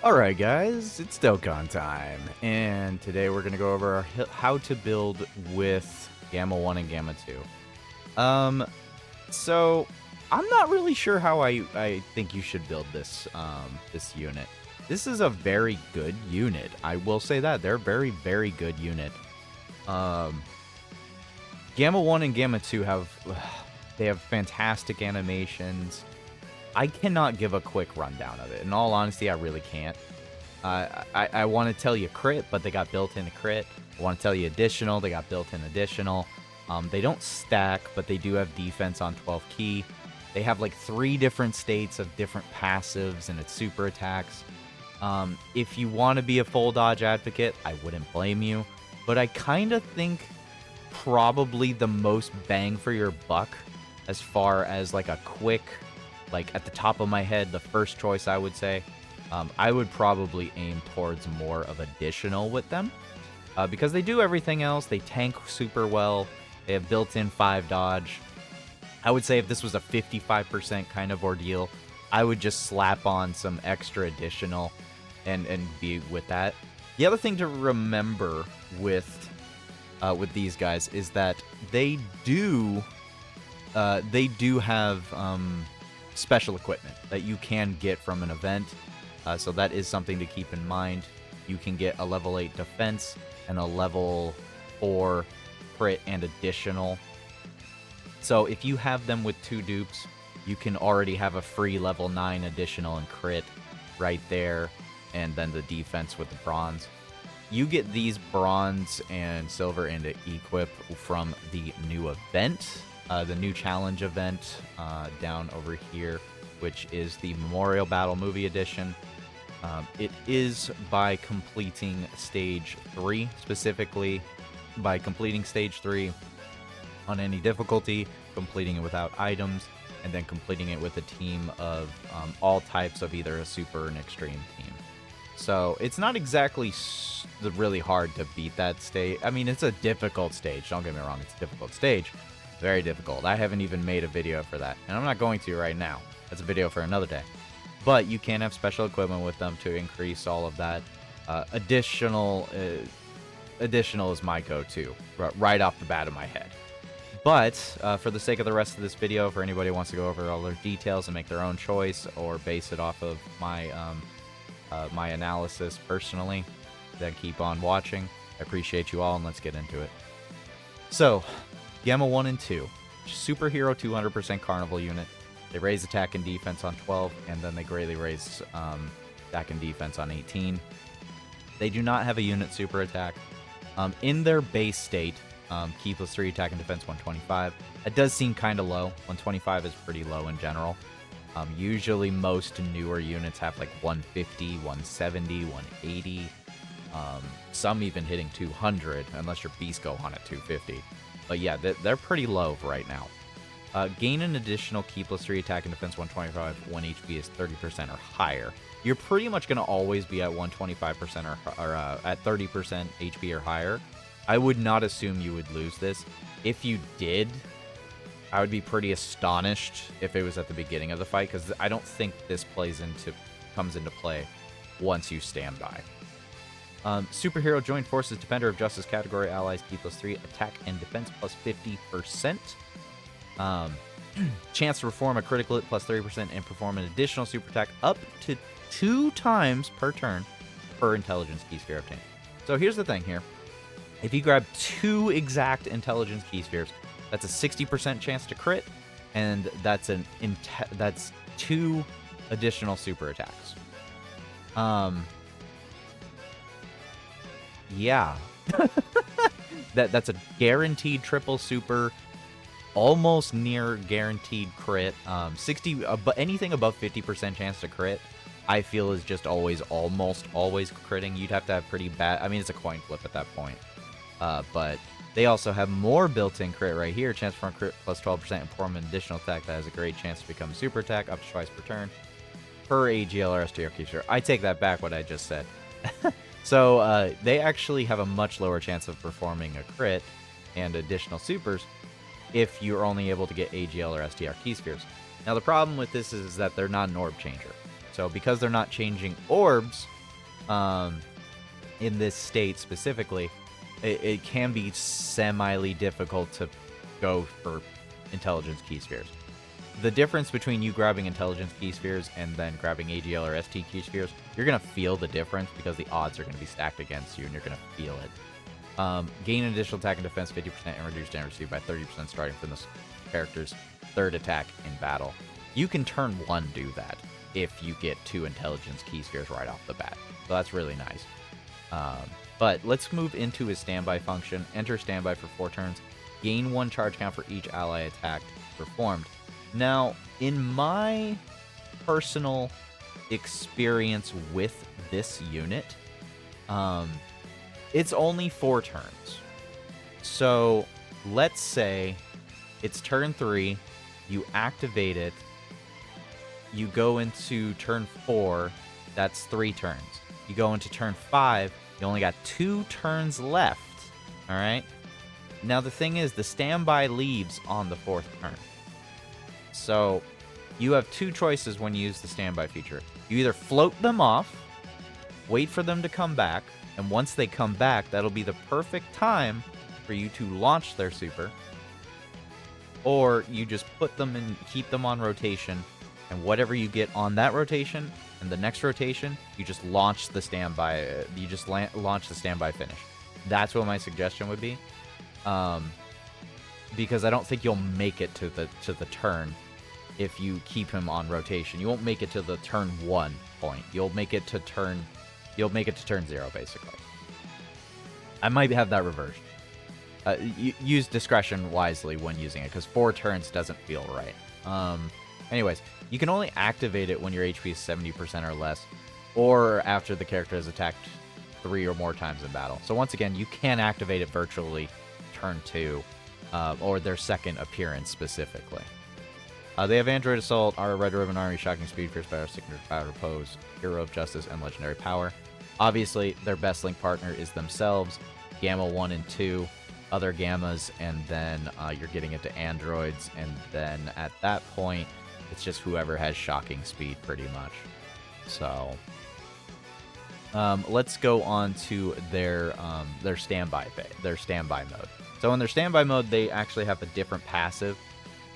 Alright guys, it's Dokkan time, and today we're going to go over how to build with Gamma 1 and Gamma 2. So, I'm not really sure how I think you should build this, this unit. This is a very good unit, I will say that. They're a very, very good unit. Gamma 1 and Gamma 2 they have fantastic animations. I cannot give a quick rundown of it. In all honesty, I really can't. I want to tell you crit, but they got built-in crit. I want to tell you additional, they got built-in additional. They don't stack, but they do have defense on 12 key. They have like 3 different states of different passives and its super attacks. If you want to be a full dodge advocate, I wouldn't blame you. But I kind of think probably the most bang for your buck as far as like a quick, like at the top of my head, the first choice I would say, I would probably aim towards more of additional with them. Because they do everything else, they tank super well, they have built-in 5 dodge. I would say if this was a 55% kind of ordeal, I would just slap on some extra additional and be with that. The other thing to remember with these guys is that they do have special equipment that you can get from an event, so that is something to keep in mind. You can get a level 8 defense and a level 4 crit and additional. So if you have them with 2 dupes, you can already have a free level 9 additional and crit right there, and then the defense with the bronze. You get these bronze and silver and equip from the new event, the new challenge event down over here, which is the Memorial Battle Movie Edition. It is by completing Stage 3, specifically by completing Stage 3 on any difficulty, completing it without items, and then completing it with a team of all types of either a super or an extreme team. So it's not exactly really hard to beat that stage. I mean, it's a difficult stage. Don't get me wrong, it's a difficult stage. Very difficult. I haven't even made a video for that, and I'm not going to right now. That's a video for another day. But you can have special equipment with them to increase all of that. Additional is my go-to, right off the bat of my head. But for the sake of the rest of this video, for anybody who wants to go over all their details and make their own choice or base it off of my my analysis personally, then keep on watching. I appreciate you all, and let's get into it. So, Gamma 1 and 2. Superhero 200% Carnival unit. They raise attack and defense on 12, and then they greatly raise attack and defense on 18. They do not have a unit super attack. In their base state, key plus 3 attack and defense 125. That does seem kind of low. 125 is pretty low in general. Usually most newer units have like 150, 170, 180. Some even hitting 200, unless your Beast go on at 250. But yeah, they're pretty low right now. Gain an additional key plus 3 attack and defense 125 when HP is 30% or higher. You're pretty much going to always be at 125% or at 30% HP or higher. I would not assume you would lose this. If you did, I would be pretty astonished if it was at the beginning of the fight, because I don't think this comes into play once you stand by. Superhero Joint Forces Defender of Justice category allies key plus 3 attack and defense plus 50%. Chance to perform a critical hit plus 30% and perform an additional super attack up to 2 times per turn per intelligence key sphere obtained. So here's the thing here. If you grab 2 exact intelligence key spheres, that's a 60% chance to crit, and that's 2 additional super attacks. Yeah. That's a guaranteed triple super, almost near guaranteed crit. But anything above 50% chance to crit, I feel is just almost always critting. You'd have to have pretty bad. I mean, it's a coin flip at that point. But they also have more built-in crit right here. Chance for a crit plus 12% and perform an additional attack that has a great chance to become a super attack up to twice per turn per AGL or STR keeper. I take that back, what I just said. So they actually have a much lower chance of performing a crit and additional supers if you're only able to get AGL or STR key spheres. Now the problem with this is that they're not an orb changer. So because they're not changing orbs in this state specifically, it can be semi-ly difficult to go for intelligence key spheres. The difference between you grabbing intelligence key spheres and then grabbing AGL or ST key spheres, you're going to feel the difference because the odds are going to be stacked against you and you're going to feel it. Gain additional attack and defense 50% and reduce damage received by 30% starting from this character's third attack in battle. You can turn 1 do that if you get 2 intelligence key spheres right off the bat. So that's really nice. But let's move into his standby function. Enter standby for 4 turns. Gain 1 charge count for each ally attack performed. Now, in my personal experience with this unit, it's only 4 turns. So let's say it's turn 3, you activate it, you go into turn 4, that's 3 turns. You go into turn 5, you only got 2 turns left, all right? Now, the thing is, the standby leaves on the 4th turn. So you have 2 choices when you use the standby feature. You either float them off, wait for them to come back, and once they come back, that'll be the perfect time for you to launch their super, or you just put them and keep them on rotation, and whatever you get on that rotation and the next rotation, you just launch the standby. Launch the standby finish. That's what my suggestion would be, because I don't think you'll make it to the turn if you keep him on rotation. You won't make it to the turn 1 point. You'll make it to turn 0 basically. I might have that reversed. Use discretion wisely when using it, because 4 turns doesn't feel right. Anyways, you can only activate it when your HP is 70% or less, or after the character has attacked 3 or more times in battle. So once again, you can activate it virtually turn 2, or their second appearance specifically. They have Android Assault, our Red Ribbon Army, Shocking Speed, Fierce Power, Signature Power, Pose, Hero of Justice, and Legendary Power. Obviously, their best link partner is themselves, Gamma 1 and 2, other Gammas, and then you're getting into androids, and then at that point, it's just whoever has Shocking Speed, pretty much. So, let's go on to their standby mode. So in their standby mode, they actually have a different passive,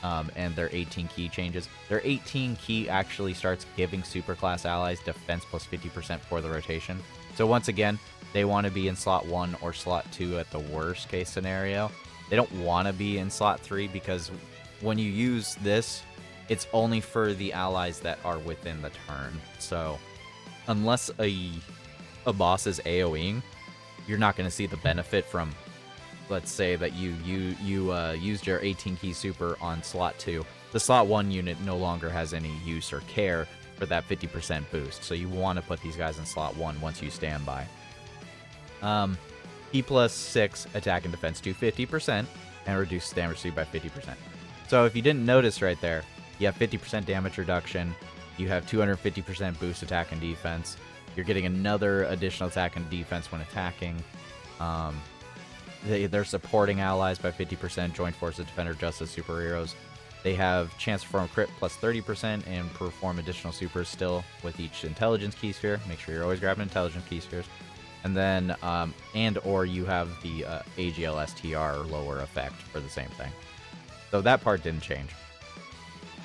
and their 18 key changes. Their 18 key actually starts giving superclass allies defense plus 50% for the rotation. So once again, they want to be in slot 1 or slot 2 at the worst case scenario. They don't want to be in slot 3 because when you use this, it's only for the allies that are within the turn. So unless a boss is AoEing, you're not going to see the benefit from, let's say that you used your 18 key super on slot 2. The slot 1 unit no longer has any use or care for that 50% boost. So you want to put these guys in slot 1 once you stand by. E plus 6 attack and defense to 50% and reduce damage received by 50%. So if you didn't notice right there, you have 50% damage reduction. You have 250% boost attack and defense. You're getting another additional attack and defense when attacking. They're supporting allies by 50%, Joint Forces, Defender, Justice, Superheroes. They have chance to perform crit plus 30% and perform additional supers still with each intelligence key sphere. Make sure you're always grabbing intelligence key spheres. And then, or you have the AGL STR lower effect for the same thing. So that part didn't change.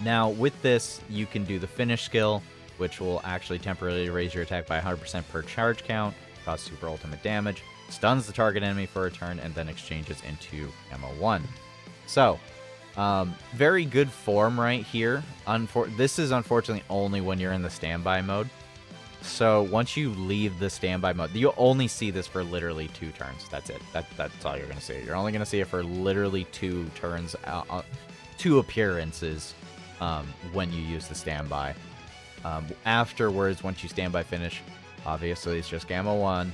Now, with this, you can do the finish skill, which will actually temporarily raise your attack by 100% per charge count, cause super ultimate damage, stuns the target enemy for a turn, and then exchanges into Gamma 1. So, very good form right here. This is unfortunately only when you're in the standby mode. So once you leave the standby mode, you'll only see this for literally 2 turns. That's it. That's all you're going to see. You're only going to see it for literally 2 turns, 2 appearances when you use the standby. Afterwards, once you standby finish, obviously it's just Gamma 1.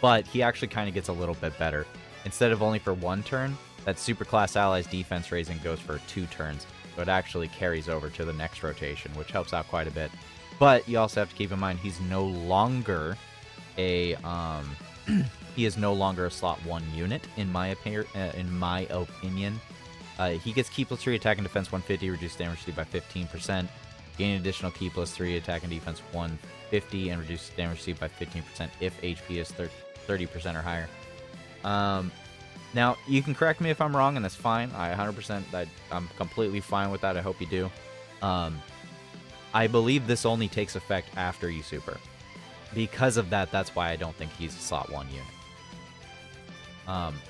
But he actually kind of gets a little bit better. Instead of only for 1 turn, that superclass ally's defense raising goes for 2 turns. So it actually carries over to the next rotation, which helps out quite a bit. But you also have to keep in mind he's no longer a he is no longer a slot 1 unit in my opinion. He gets key plus 3 attack and defense 150, reduced damage received by 15%. Gain additional ki +3 attack and defense 150 and reduces damage received by 15% if HP is 30% or higher. Now, you can correct me if I'm wrong, and that's fine. I 100%, I'm completely fine with that. I hope you do. I believe this only takes effect after you super. Because of that, that's why I don't think he's a slot 1 unit.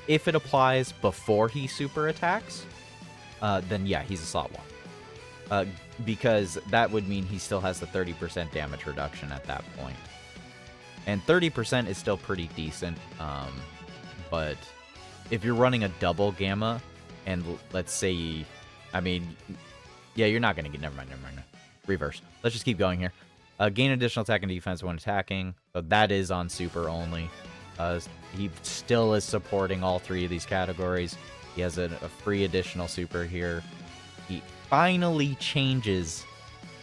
If it applies before he super attacks, then yeah, he's a slot 1. Because that would mean he still has the 30% damage reduction at that point. And 30% is still pretty decent, but if you're running a double gamma, and let's say, I mean, yeah, you're not going to get, never mind. Reverse. Let's just keep going here. Gain additional attack and defense when attacking, but that is on super only. He still is supporting all 3 of these categories. He has a free additional super here. He finally changes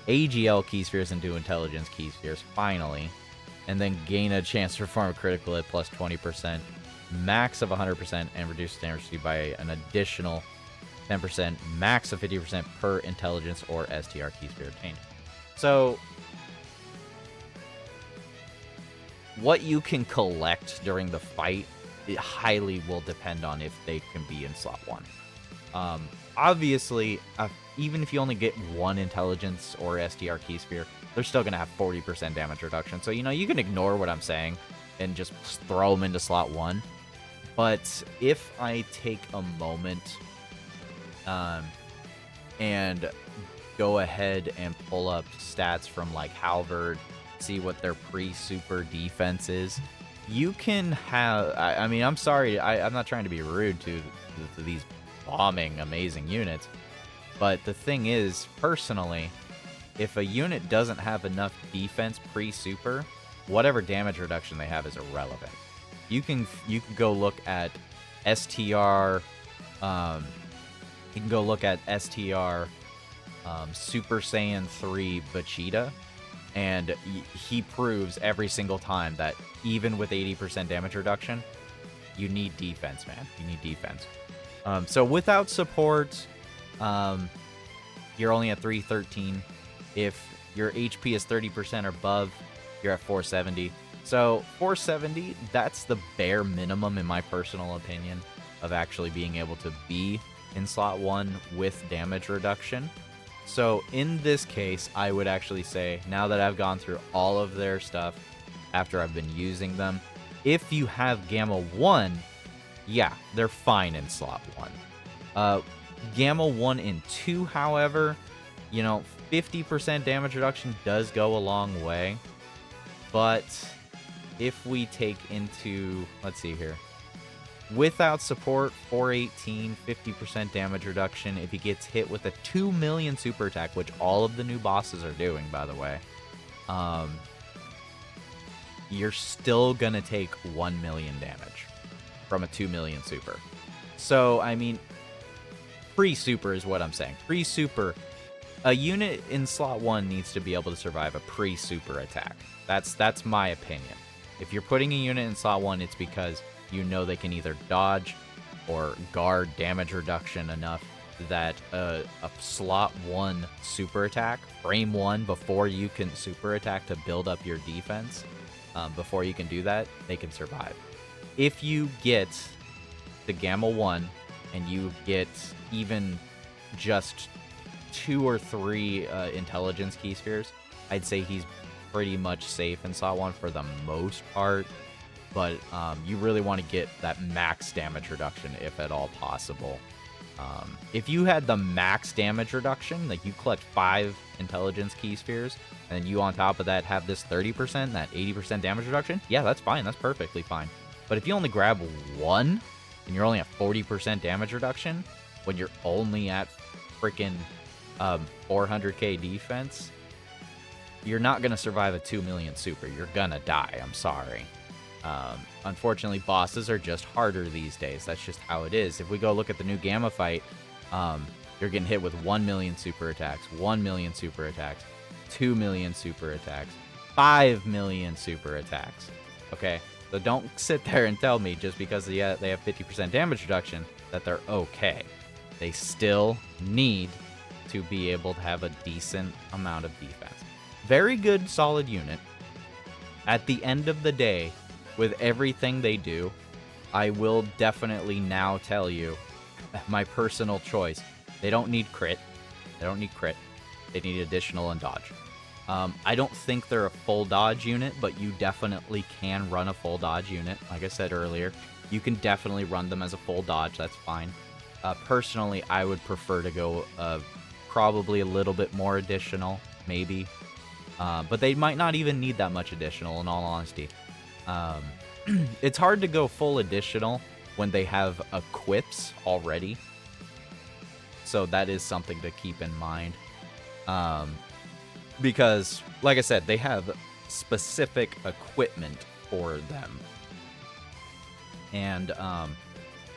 AGL key spheres into intelligence key spheres, finally. And then gain a chance to perform a critical hit plus 20%, max of 100%, and reduce damage received by an additional 10%, max of 50% per intelligence or STR key sphere obtained. So, what you can collect during the fight, it highly will depend on if they can be in slot 1. Obviously, even if you only get 1 intelligence or STR key sphere, they're still going to have 40% damage reduction. So, you can ignore what I'm saying and just throw them into slot 1. But if I take a moment and go ahead and pull up stats from like Halvard, see what their pre-super defense is, you can have, I mean, I'm sorry, I'm not trying to be rude to these bombing amazing units, but the thing is, personally, if a unit doesn't have enough defense pre-super, whatever damage reduction they have is irrelevant. You can go look at STR, Super Saiyan 3 Vegeta, and he proves every single time that even with 80% damage reduction, you need defense, man. You need defense. So without support, you're only at 313. If your HP is 30% or above, you're at 470. So 470, that's the bare minimum, in my personal opinion, of actually being able to be in slot 1 with damage reduction. So in this case, I would actually say, now that I've gone through all of their stuff after I've been using them, if you have Gamma 1, yeah, they're fine in slot 1. Gamma 1 and 2, however, 50% damage reduction does go a long way. But if we take into, let's see here, without support, 418, 50% damage reduction. If he gets hit with a 2 million super attack, which all of the new bosses are doing, by the way, you're still going to take 1 million damage from a 2 million super. So, I mean, pre-super is what I'm saying. Pre-super, a unit in slot 1 needs to be able to survive a pre-super attack. That's my opinion. If you're putting a unit in slot 1, it's because you know they can either dodge or guard damage reduction enough that a slot 1 super attack, frame 1, before you can super attack to build up your defense, before you can do that, they can survive. If you get the Gamma 1 and you get even just 2 or 3 intelligence key spheres, I'd say he's pretty much safe in slot 1 for the most part. But you really want to get that max damage reduction if at all possible. If you had the max damage reduction, like you collect 5 intelligence key spheres, and then you on top of that have this 30%, that 80% damage reduction, yeah, that's fine. That's perfectly fine. But if you only grab 1, and you're only at 40% damage reduction, when you're only at freaking 400k defense, you're not going to survive a 2 million super. You're going to die. I'm sorry. Unfortunately, bosses are just harder these days. That's just how it is. If we go look at the new Gamma fight, you're getting hit with 1 million super attacks, 1 million super attacks, 2 million super attacks, 5 million super attacks. Okay? So don't sit there and tell me just because they have 50% damage reduction that they're okay. They still need to be able to have a decent amount of defense. Very good, solid unit. At the end of the day, with everything they do, I will definitely now tell you my personal choice. They don't need crit. They don't need crit. They need additional and dodge. I don't think they're a full dodge unit, but you definitely can run a full dodge unit. Like I said earlier, you can definitely run them as a full dodge. That's fine. Personally, I would prefer to go probably a little bit more additional, maybe. But they might not even need that much additional, in all honesty. It's hard to go full additional when they have equips already. So that is something to keep in mind. Because, like I said, they have specific equipment for them. And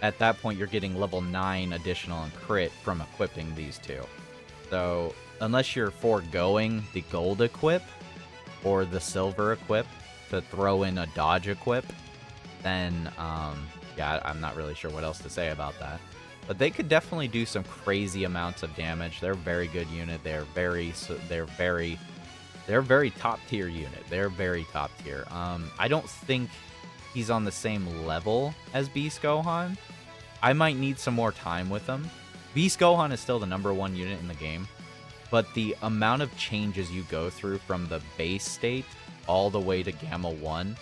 at that point, you're getting level 9 additional and crit from equipping these two. So, unless you're foregoing the gold equip or the silver equip to throw in a dodge equip, then, yeah, I'm not really sure what else to say about that. But they could definitely do some crazy amounts of damage. They're a very good unit. They're very top tier unit. They're very top tier. I don't think he's on the same level as Beast Gohan. I might need some more time with him. Beast Gohan is still the #1 unit in the game, but the amount of changes you go through from the base state all the way to Gamma 1,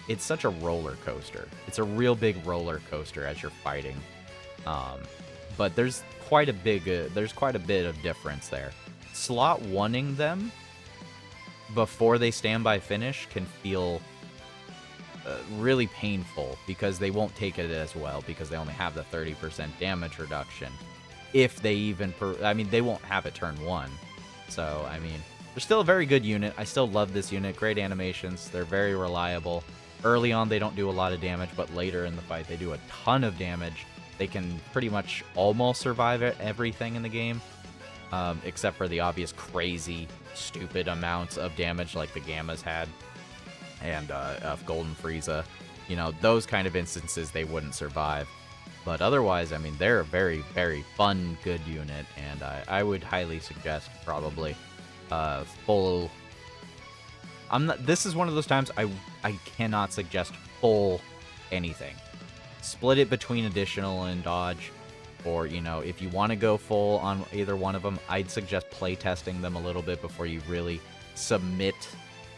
it's such a roller coaster. It's a real big roller coaster as you're fighting. But there's quite a bit of difference there. Slot 1ing them before they standby finish can feel really painful because they won't take it as well because they only have the 30% damage reduction. If they even, they won't have it turn 1. So, I mean, they're still a very good unit. I still love this unit. Great animations. They're very reliable. Early on, they don't do a lot of damage, but later in the fight, they do a ton of damage. They can pretty much almost survive everything in the game, except for the obvious crazy, stupid amounts of damage like the Gammas had, and Golden Frieza. You know, those kind of instances they wouldn't survive. But otherwise, I mean, they're a very, very fun, good unit, and I would highly suggest probably full... This is one of those times I cannot suggest full anything. Split it between additional and dodge, or, you know, if you want to go full on either one of them, I'd suggest playtesting them a little bit before you really submit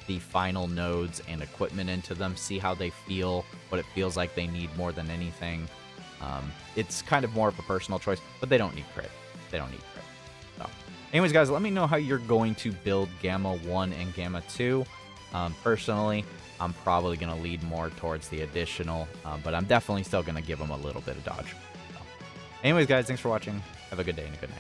the final nodes and equipment into them. See how they feel, what it feels like they need more than anything. It's kind of more of a personal choice, but they don't need crit. They don't need crit. So, anyways, guys, let me know how you're going to build Gamma 1 and Gamma 2. Personally, I'm probably going to lead more towards the additional, but I'm definitely still going to give them a little bit of dodge. So, anyways, guys, thanks for watching. Have a good day and a good night.